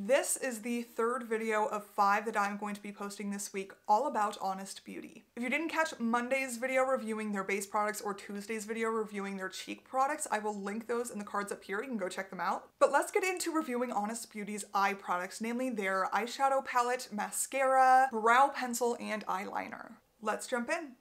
This is the third video of 5 that I'm going to be posting this week, all about Honest Beauty. If you didn't catch Monday's video reviewing their base products or Tuesday's video reviewing their cheek products, I will link those in the cards up here. You can go check them out. But let's get into reviewing Honest Beauty's eye products, namely their eyeshadow palette, mascara, brow pencil, and eyeliner. Let's jump in.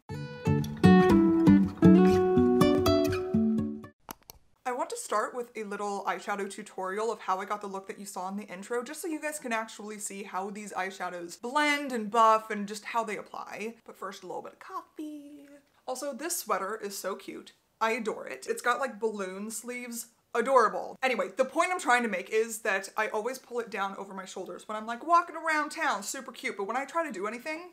I want to start with a little eyeshadow tutorial of how I got the look that you saw in the intro, just so you guys can actually see how these eyeshadows blend and buff and just how they apply. But first, a little bit of coffee. Also, this sweater is so cute. I adore it. It's got like balloon sleeves. Adorable. Anyway, the point I'm trying to make is that I always pull it down over my shoulders when I'm like walking around town, super cute, but when I try to do anything,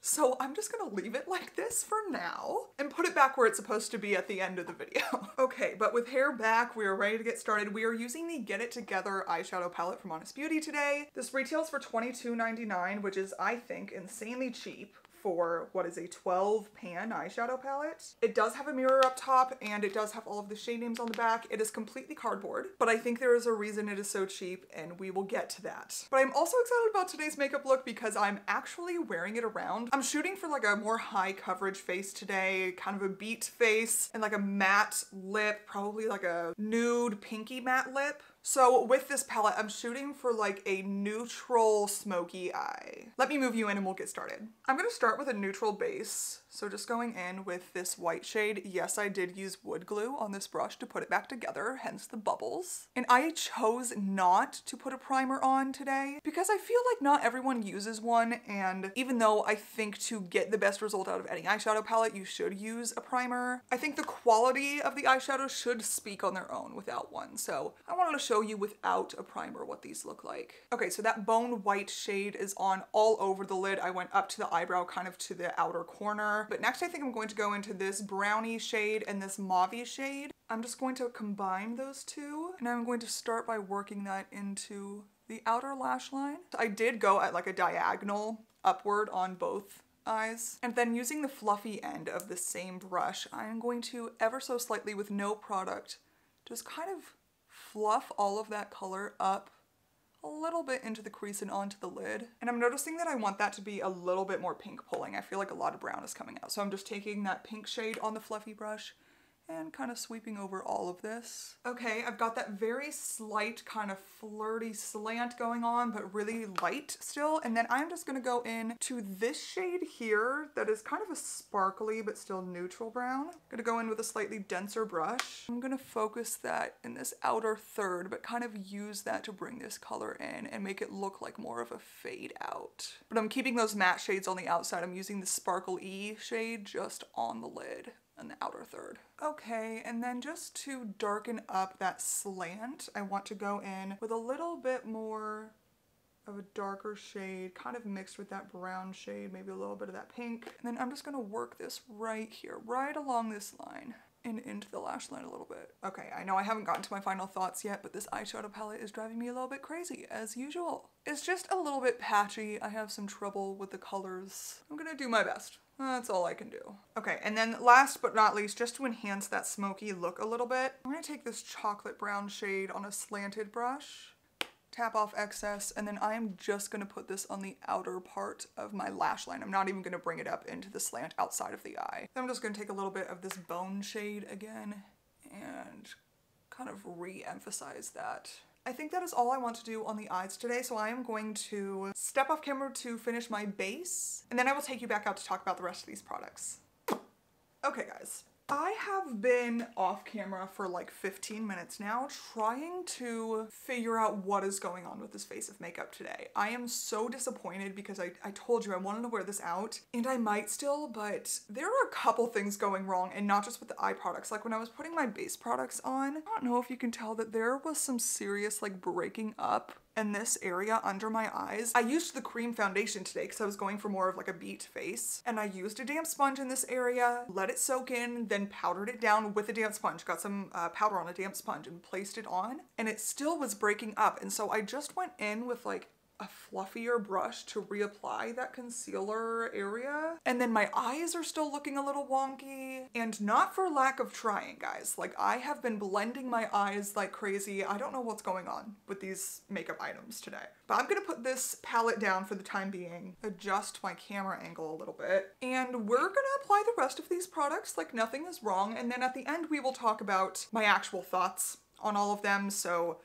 so I'm just gonna leave it like this for now and put it back where it's supposed to be at the end of the video. Okay, but with hair back, we are ready to get started. We are using the Get It Together eyeshadow palette from Honest Beauty today. This retails for $22.99, which is, I think, insanely cheap for what is a 12 pan eyeshadow palette. It does have a mirror up top and it does have all of the shade names on the back. It is completely cardboard, but I think there is a reason it is so cheap and we will get to that. But I'm also excited about today's makeup look because I'm actually wearing it around. I'm shooting for like a more high coverage face today, kind of a beat face and like a matte lip, probably like a nude pinky matte lip. So with this palette, I'm shooting for like a neutral smoky eye. Let me move you in and we'll get started. I'm gonna start with a neutral base. So just going in with this white shade. Yes, I did use wood glue on this brush to put it back together, hence the bubbles. And I chose not to put a primer on today because I feel like not everyone uses one. And even though I think to get the best result out of any eyeshadow palette, you should use a primer, I think the quality of the eyeshadow should speak on their own without one. So I wanted to show you without a primer what these look like. Okay, so that bone white shade is on all over the lid. I went up to the eyebrow, kind of to the outer corner. But next I think I'm going to go into this brownie shade and this mauve shade. I'm just going to combine those two and I'm going to start by working that into the outer lash line. I did go at like a diagonal upward on both eyes. And then using the fluffy end of the same brush, I'm going to ever so slightly with no product, just kind of fluff all of that color up a little bit into the crease and onto the lid. And I'm noticing that I want that to be a little bit more pink pulling. I feel like a lot of brown is coming out. So I'm just taking that pink shade on the fluffy brush and kind of sweeping over all of this. Okay, I've got that very slight kind of flirty slant going on, but really light still. And then I'm just gonna go in to this shade here that is kind of a sparkly but still neutral brown. I'm gonna go in with a slightly denser brush. I'm gonna focus that in this outer third, but kind of use that to bring this color in and make it look like more of a fade out. But I'm keeping those matte shades on the outside. I'm using the Sparkle-E shade just on the lid and the outer third. Okay, and then just to darken up that slant, I want to go in with a little bit more of a darker shade, kind of mixed with that brown shade, maybe a little bit of that pink. And then I'm just gonna work this right here, right along this line and into the lash line a little bit. Okay, I know I haven't gotten to my final thoughts yet, but this eyeshadow palette is driving me a little bit crazy, as usual. It's just a little bit patchy. I have some trouble with the colors. I'm gonna do my best. That's all I can do. Okay, and then last but not least, just to enhance that smoky look a little bit, I'm gonna take this chocolate brown shade on a slanted brush, tap off excess, and then I am just gonna put this on the outer part of my lash line. I'm not even gonna bring it up into the slant outside of the eye. Then I'm just gonna take a little bit of this bone shade again and kind of re-emphasize that. I think that is all I want to do on the eyes today, so I am going to step off camera to finish my base, and then I will take you back out to talk about the rest of these products. Okay guys, I have been off camera for like 15 minutes now trying to figure out what is going on with this face of makeup today. I am so disappointed because I told you I wanted to wear this out and I might still, but there are a couple things going wrong and not just with the eye products. Like when I was putting my base products on, I don't know if you can tell that there was some serious like breaking up in this area under my eyes. I used the cream foundation today because I was going for more of like a beat face, and I used a damp sponge in this area, let it soak in, then powdered it down with a damp sponge, got some powder on a damp sponge and placed it on, and it still was breaking up. And so I just went in with like a fluffier brush to reapply that concealer area. And then my eyes are still looking a little wonky, and not for lack of trying, guys. Like, I have been blending my eyes like crazy. I don't know what's going on with these makeup items today. But I'm gonna put this palette down for the time being, adjust my camera angle a little bit, and we're gonna apply the rest of these products like nothing is wrong. And then at the end, we will talk about my actual thoughts on all of them. So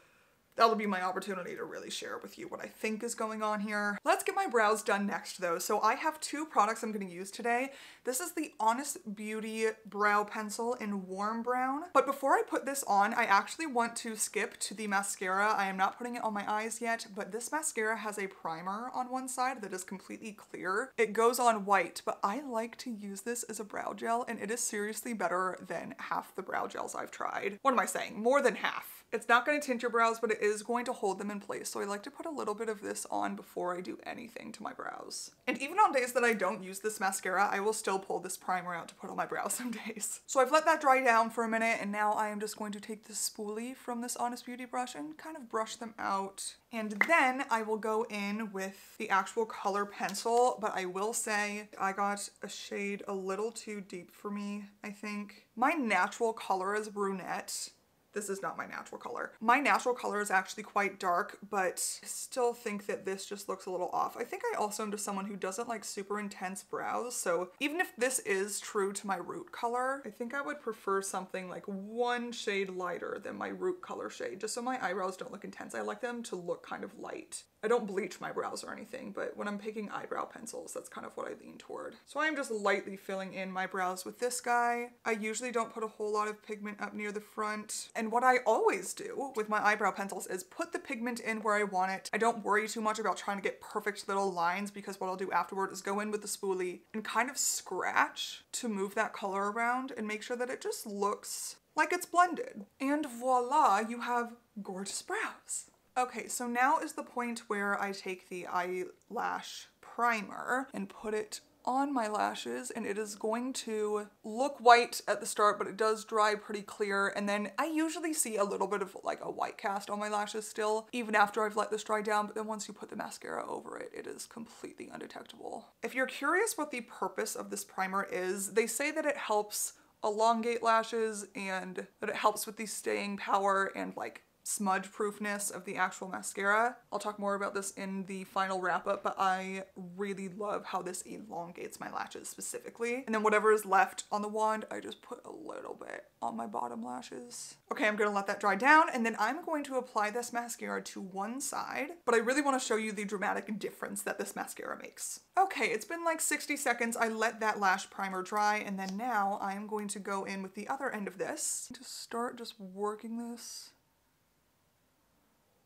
that'll be my opportunity to really share with you what I think is going on here. Let's get my brows done next though. So I have two products I'm gonna use today. This is the Honest Beauty Brow Pencil in Warm Brown. But before I put this on, I actually want to skip to the mascara. I am not putting it on my eyes yet, but this mascara has a primer on one side that is completely clear. It goes on white, but I like to use this as a brow gel, and it is seriously better than half the brow gels I've tried. What am I saying? More than half. It's not going to tint your brows, but it is going to hold them in place. So I like to put a little bit of this on before I do anything to my brows. And even on days that I don't use this mascara, I will still pull this primer out to put on my brows some days. So I've let that dry down for a minute, and now I am just going to take the spoolie from this Honest Beauty brush and kind of brush them out. And then I will go in with the actual color pencil, but I will say I got a shade a little too deep for me, I think. My natural color is brunette. This is not my natural color. My natural color is actually quite dark, but I still think that this just looks a little off. I think I also am just someone who doesn't like super intense brows, so even if this is true to my root color, I think I would prefer something like one shade lighter than my root color shade, just so my eyebrows don't look intense. I like them to look kind of light. I don't bleach my brows or anything, but when I'm picking eyebrow pencils, that's kind of what I lean toward. So I'm just lightly filling in my brows with this guy. I usually don't put a whole lot of pigment up near the front. And what I always do with my eyebrow pencils is put the pigment in where I want it. I don't worry too much about trying to get perfect little lines, because what I'll do afterward is go in with the spoolie and kind of scratch to move that color around and make sure that it just looks like it's blended. And voila, you have gorgeous brows. Okay, so now is the point where I take the eyelash primer and put it on my lashes, and it is going to look white at the start, but it does dry pretty clear. And then I usually see a little bit of like a white cast on my lashes still, even after I've let this dry down. But then once you put the mascara over it, it is completely undetectable. If you're curious what the purpose of this primer is, they say that it helps elongate lashes and that it helps with the staying power and like smudge proofness of the actual mascara. I'll talk more about this in the final wrap up, but I really love how this elongates my lashes specifically. And then whatever is left on the wand, I just put a little bit on my bottom lashes. Okay, I'm gonna let that dry down, and then I'm going to apply this mascara to one side, but I really wanna show you the dramatic difference that this mascara makes. Okay, it's been like 60 seconds. I let that lash primer dry, and then now I'm going to go in with the other end of this to start just working this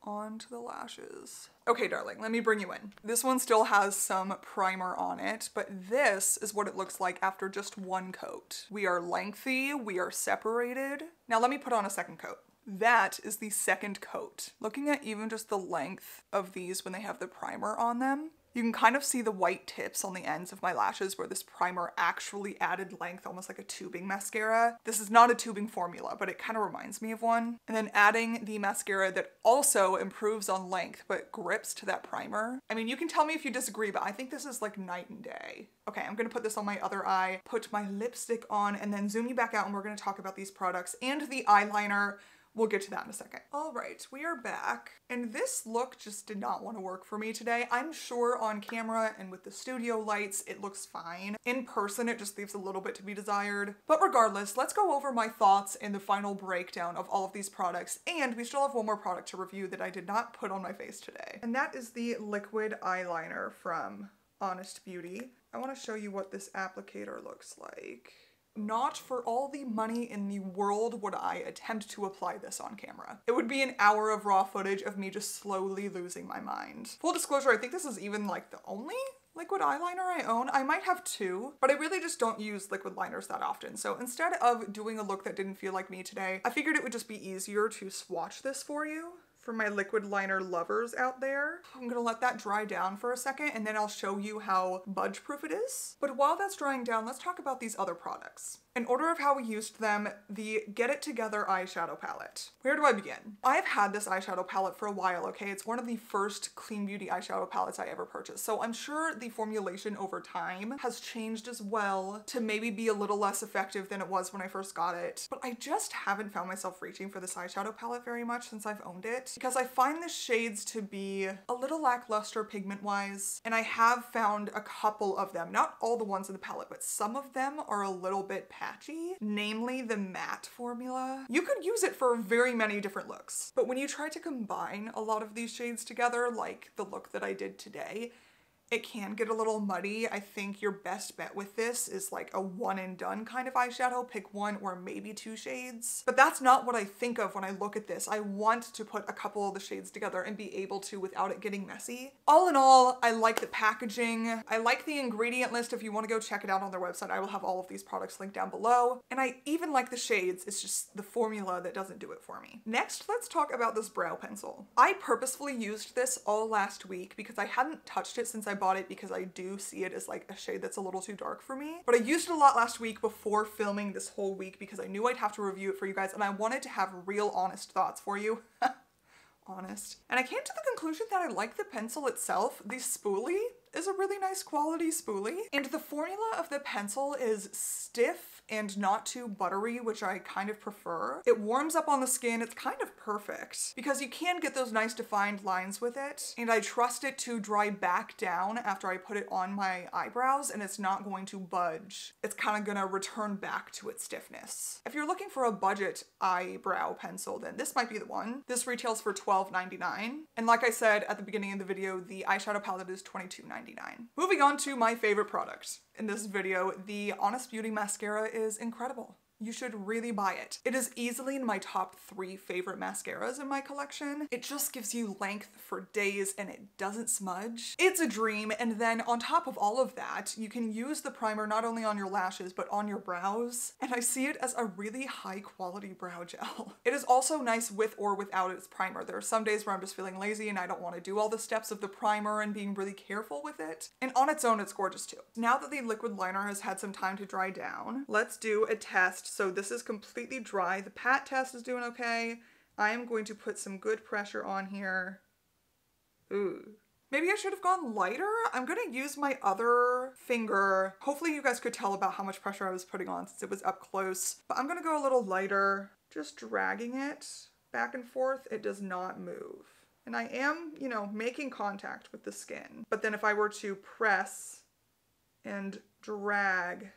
onto the lashes. Okay, darling, let me bring you in. This one still has some primer on it, but this is what it looks like after just one coat. We are lengthy, we are separated. Now let me put on a second coat. That is the second coat. Looking at even just the length of these when they have the primer on them, you can kind of see the white tips on the ends of my lashes where this primer actually added length, almost like a tubing mascara. This is not a tubing formula, but it kind of reminds me of one. And then adding the mascara that also improves on length, but grips to that primer. I mean, you can tell me if you disagree, but I think this is like night and day. Okay, I'm gonna put this on my other eye, put my lipstick on, and then zoom you back out, and we're gonna talk about these products and the eyeliner. We'll get to that in a second. All right, we are back. And this look just did not want to work for me today. I'm sure on camera and with the studio lights, it looks fine. In person, it just leaves a little bit to be desired. But regardless, let's go over my thoughts and the final breakdown of all of these products. And we still have one more product to review that I did not put on my face today. And that is the liquid eyeliner from Honest Beauty. I want to show you what this applicator looks like. Not for all the money in the world would I attempt to apply this on camera. It would be an hour of raw footage of me just slowly losing my mind. Full disclosure, I think this is even like the only liquid eyeliner I own. I might have two, but I really just don't use liquid liners that often. So instead of doing a look that didn't feel like me today, I figured it would just be easier to swatch this for you. For my liquid liner lovers out there, I'm gonna let that dry down for a second, and then I'll show you how budge proof it is. But while that's drying down, let's talk about these other products. In order of how we used them, the Get It Together eyeshadow palette. Where do I begin? I've had this eyeshadow palette for a while, okay? It's one of the first clean beauty eyeshadow palettes I ever purchased. So I'm sure the formulation over time has changed as well to maybe be a little less effective than it was when I first got it. But I just haven't found myself reaching for this eyeshadow palette very much since I've owned it, because I find the shades to be a little lackluster pigment-wise. And I have found a couple of them, not all the ones in the palette, but some of them are a little bit patchy, namely the matte formula. You could use it for very many different looks, but when you try to combine a lot of these shades together, like the look that I did today, it can get a little muddy. I think your best bet with this is like a one and done kind of eyeshadow. Pick one or maybe two shades. But that's not what I think of when I look at this. I want to put a couple of the shades together and be able to without it getting messy. All in all, I like the packaging. I like the ingredient list. If you want to go check it out on their website, I will have all of these products linked down below. And I even like the shades. It's just the formula that doesn't do it for me. Next, let's talk about this brow pencil. I purposefully used this all last week because I hadn't touched it since I bought it, because I do see it as like a shade that's a little too dark for me. But I used it a lot last week before filming this whole week because I knew I'd have to review it for you guys and I wanted to have real honest thoughts for you. Honest. And I came to the conclusion that I like the pencil itself. The spoolie is a really nice quality spoolie. And the formula of the pencil is stiff and not too buttery, which I kind of prefer. It warms up on the skin. It's kind of perfect because you can get those nice defined lines with it. And I trust it to dry back down after I put it on my eyebrows, and it's not going to budge. It's kind of gonna return back to its stiffness. If you're looking for a budget eyebrow pencil, then this might be the one. This retails for $12.99. And like I said at the beginning of the video, the eyeshadow palette is $22.99. Moving on to my favorite product in this video, the Honest Beauty mascara is incredible. You should really buy it. It is easily in my top 3 favorite mascaras in my collection. It just gives you length for days and it doesn't smudge. It's a dream. And then on top of all of that, you can use the primer not only on your lashes, but on your brows. And I see it as a really high quality brow gel. It is also nice with or without its primer. There are some days where I'm just feeling lazy and I don't want to do all the steps of the primer and being really careful with it. And on its own, it's gorgeous too. Now that the liquid liner has had some time to dry down, let's do a test. So this is completely dry. The pat test is doing okay. I am going to put some good pressure on here. Ooh. Maybe I should have gone lighter. I'm gonna use my other finger. Hopefully you guys could tell about how much pressure I was putting on since it was up close. But I'm gonna go a little lighter, just dragging it back and forth. It does not move. And I am, you know, making contact with the skin. But then if I were to press and drag,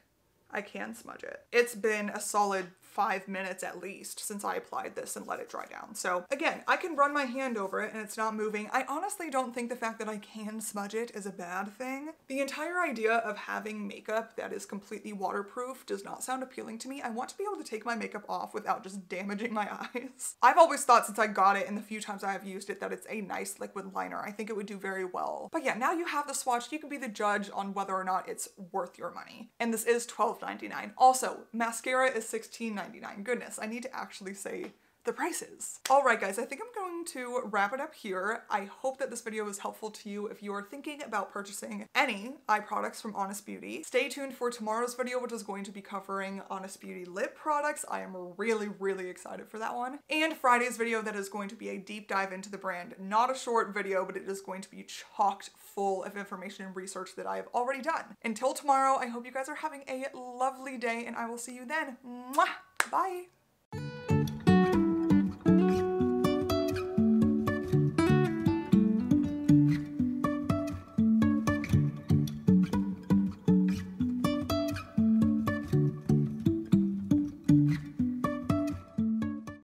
I can smudge it. It's been a solid 5 minutes at least since I applied this and let it dry down. So again, I can run my hand over it and it's not moving. I honestly don't think the fact that I can smudge it is a bad thing. The entire idea of having makeup that is completely waterproof does not sound appealing to me. I want to be able to take my makeup off without just damaging my eyes. I've always thought since I got it and the few times I have used it that it's a nice liquid liner. I think it would do very well. But yeah, now you have the swatch. You can be the judge on whether or not it's worth your money. And this is $12.99. Also, mascara is $16.99. Goodness, I need to actually say the prices. All right, guys, I think I'm going to wrap it up here. I hope that this video was helpful to you if you are thinking about purchasing any eye products from Honest Beauty. Stay tuned for tomorrow's video, which is going to be covering Honest Beauty lip products. I am really, really excited for that one. And Friday's video that is going to be a deep dive into the brand. Not a short video, but it is going to be chocked full of information and research that I have already done. Until tomorrow, I hope you guys are having a lovely day and I will see you then. Mwah! Bye!